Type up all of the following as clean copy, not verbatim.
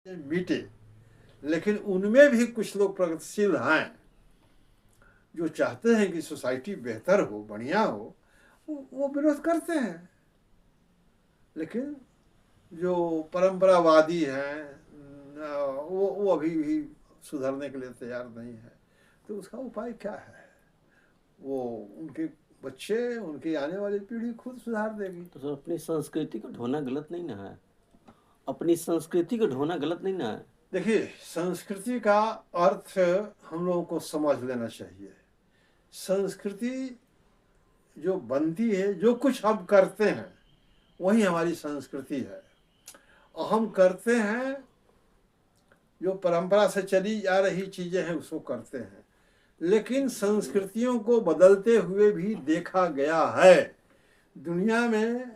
बीते, लेकिन उनमें भी कुछ लोग प्रगतिशील हैं जो चाहते हैं कि सोसाइटी बेहतर हो, बढ़िया हो, वो विरोध करते हैं। लेकिन जो परंपरावादी हैं वो अभी भी सुधरने के लिए तैयार नहीं है। तो उसका उपाय क्या है? वो उनके बच्चे, उनकी आने वाली पीढ़ी खुद सुधार देगी। तो सर अपनी संस्कृति को ढोना गलत नहीं ना है? अपनी संस्कृति को ढोना गलत नहीं ना है? देखिए, संस्कृति का अर्थ हम लोगों को समझ लेना चाहिए। संस्कृति जो बनती है, जो कुछ हम करते हैं वही हमारी संस्कृति है। और हम करते हैं जो परंपरा से चली आ रही चीज़ें हैं उसको करते हैं, लेकिन संस्कृतियों को बदलते हुए भी देखा गया है। दुनिया में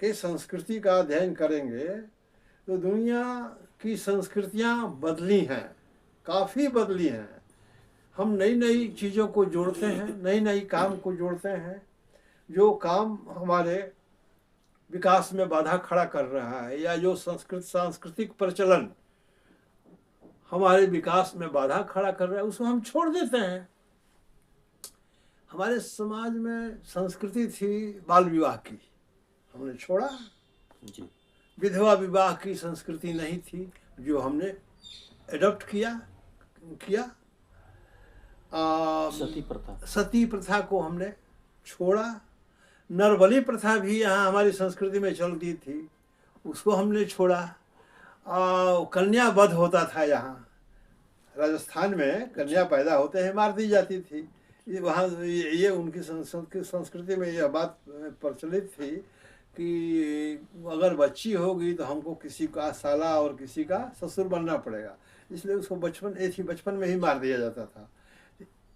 के संस्कृति का अध्ययन करेंगे तो दुनिया की संस्कृतियां बदली हैं, काफ़ी बदली हैं। हम नई नई चीज़ों को जोड़ते हैं, नई नई काम को जोड़ते हैं। जो काम हमारे विकास में बाधा खड़ा कर रहा है या जो सांस्कृतिक प्रचलन हमारे विकास में बाधा खड़ा कर रहा है उसको हम छोड़ देते हैं। हमारे समाज में संस्कृति थी बाल विवाह की, हमने छोड़ा। जी। विधवा विवाह की संस्कृति नहीं थी जो हमने एडॉप्ट किया। सती प्रथा को हमने छोड़ा। नरबली प्रथा भी यहाँ हमारी संस्कृति में चलती थी, उसको हमने छोड़ा। कन्या वध होता था यहाँ राजस्थान में, कन्या पैदा होते हैं मार दी जाती थी। वहाँ ये उनकी संस्कृति में यह बात प्रचलित थी कि अगर बच्ची होगी तो हमको किसी का साला और किसी का ससुर बनना पड़ेगा, इसलिए उसको बचपन में ही मार दिया जाता था।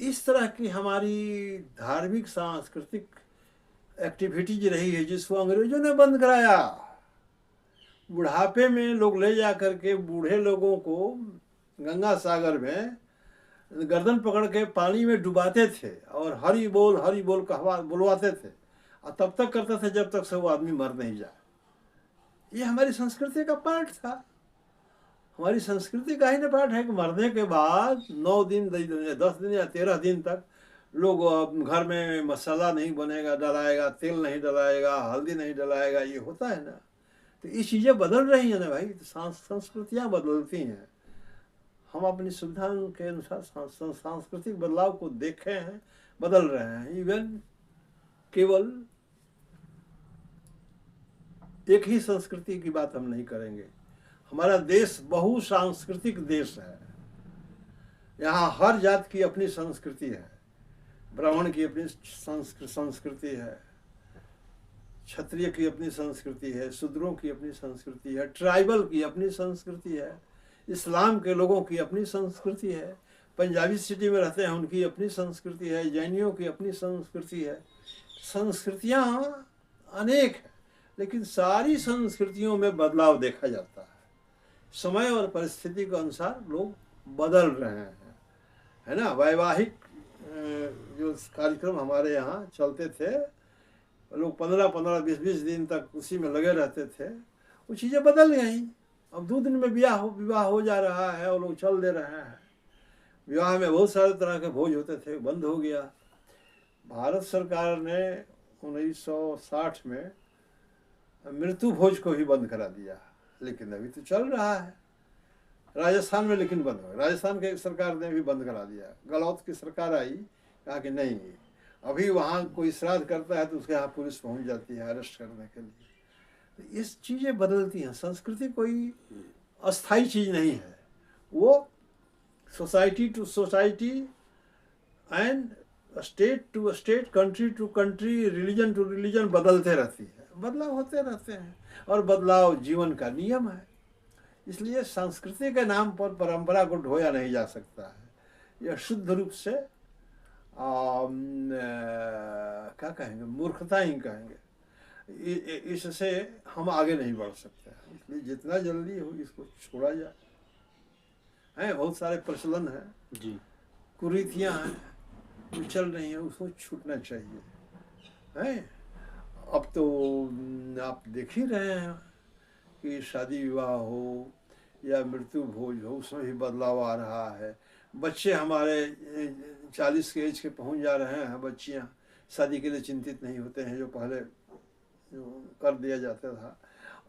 इस तरह की हमारी धार्मिक सांस्कृतिक एक्टिविटीज रही है जिसको अंग्रेजों ने बंद कराया। बुढ़ापे में लोग ले जा करके बूढ़े लोगों को गंगा सागर में गर्दन पकड़ के पानी में डुबाते थे और हरि बोल कहवा बुलवाते थे, और तब तक करते थे जब तक से वो आदमी मर नहीं जाए। ये हमारी संस्कृति का पार्ट था। हमारी संस्कृति का ही ना पार्ट है कि मरने के बाद 9 दिन 10 दिन या 13 दिन तक लोग घर में मसाला नहीं बनेगा डलाएगा, तेल नहीं डलाएगा, हल्दी नहीं डलाएगा, ये होता है ना। तो ये चीज़ें बदल रही हैं ना भाई, तो संस्कृतियाँ बदलती हैं। हम अपनी सुविधा के अनुसार सांस्कृतिक बदलाव को देखे हैं, बदल रहे हैं। इवन केवल एक ही संस्कृति की बात हम नहीं करेंगे। हमारा देश बहुसांस्कृतिक देश है। यहाँ हर जात की अपनी संस्कृति है। ब्राह्मण की अपनी संस्कृति है, क्षत्रिय की अपनी संस्कृति है, शूद्रों की अपनी संस्कृति है, ट्राइबल की अपनी संस्कृति है, इस्लाम के लोगों की अपनी संस्कृति है, पंजाबी सिटी में रहते हैं उनकी अपनी संस्कृति है, जैनियों की अपनी संस्कृति है। संस्कृतियाँ अनेक हैं, लेकिन सारी संस्कृतियों में बदलाव देखा जाता है। समय और परिस्थिति के अनुसार लोग बदल रहे हैं, है ना। वैवाहिक जो कार्यक्रम हमारे यहाँ चलते थे, लोग 15-15, 20-20 दिन तक उसी में लगे रहते थे, वो चीज़ें बदल गई। अब 2 दिन में विवाह हो जा रहा है और लोग चल दे रहे हैं। विवाह में बहुत सारे तरह के भोज होते थे, बंद हो गया। भारत सरकार ने 1960 में मृत्यु भोज को ही बंद करा दिया, लेकिन अभी तो चल रहा है राजस्थान में, लेकिन बंद हो गया। राजस्थान के सरकार ने भी बंद करा दिया। गहलोत की सरकार आई, कहा कि नहीं, अभी वहाँ कोई श्राद्ध करता है तो उसके यहाँ पुलिस पहुँच जाती है अरेस्ट करने के लिए। तो इस चीज़ें बदलती हैं। संस्कृति कोई अस्थाई चीज़ नहीं है, वो society to society and state to state, country to country, religion to religion बदलते रहती है, बदलाव होते रहते हैं, और बदलाव जीवन का नियम है। इसलिए संस्कृति के नाम पर परंपरा को ढोया नहीं जा सकता है। यह शुद्ध रूप से क्या कहेंगे, मूर्खता ही कहेंगे। इससे हम आगे नहीं बढ़ सकते हैं। इसलिए जितना जल्दी हो इसको छोड़ा जाए। हैं बहुत सारे प्रचलन हैं जी, कुरीतियाँ हैं जो चल रही हैं, उसको छूटना चाहिए। हैं अब तो आप देख ही रहे हैं कि शादी विवाह हो या मृत्यु भोज हो, उसमें भी बदलाव आ रहा है। बच्चे हमारे 40 के एज के पहुंच जा रहे हैं, बच्चियां शादी के लिए चिंतित नहीं होते हैं, जो पहले कर दिया जाता था।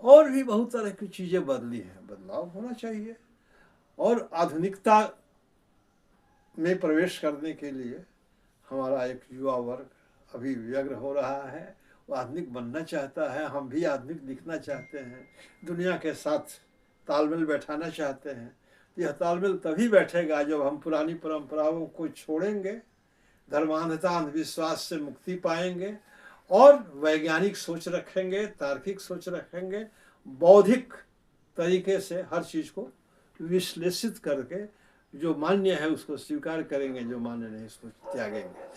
और भी बहुत तरह की चीज़ें बदली हैं, बदलाव होना चाहिए। और आधुनिकता में प्रवेश करने के लिए हमारा एक युवा वर्ग अभी व्यग्र हो रहा है, वो आधुनिक बनना चाहता है, हम भी आधुनिक दिखना चाहते हैं, दुनिया के साथ तालमेल बैठाना चाहते हैं। यह तालमेल तभी बैठेगा जब हम पुरानी परंपराओं को छोड़ेंगे, धर्मांधता अंधविश्वास से मुक्ति पाएंगे और वैज्ञानिक सोच रखेंगे, तार्किक सोच रखेंगे, बौद्धिक तरीके से हर चीज़ को विश्लेषित करके जो मान्य है उसको स्वीकार करेंगे, जो मान्य नहीं उसको त्याग करेंगे।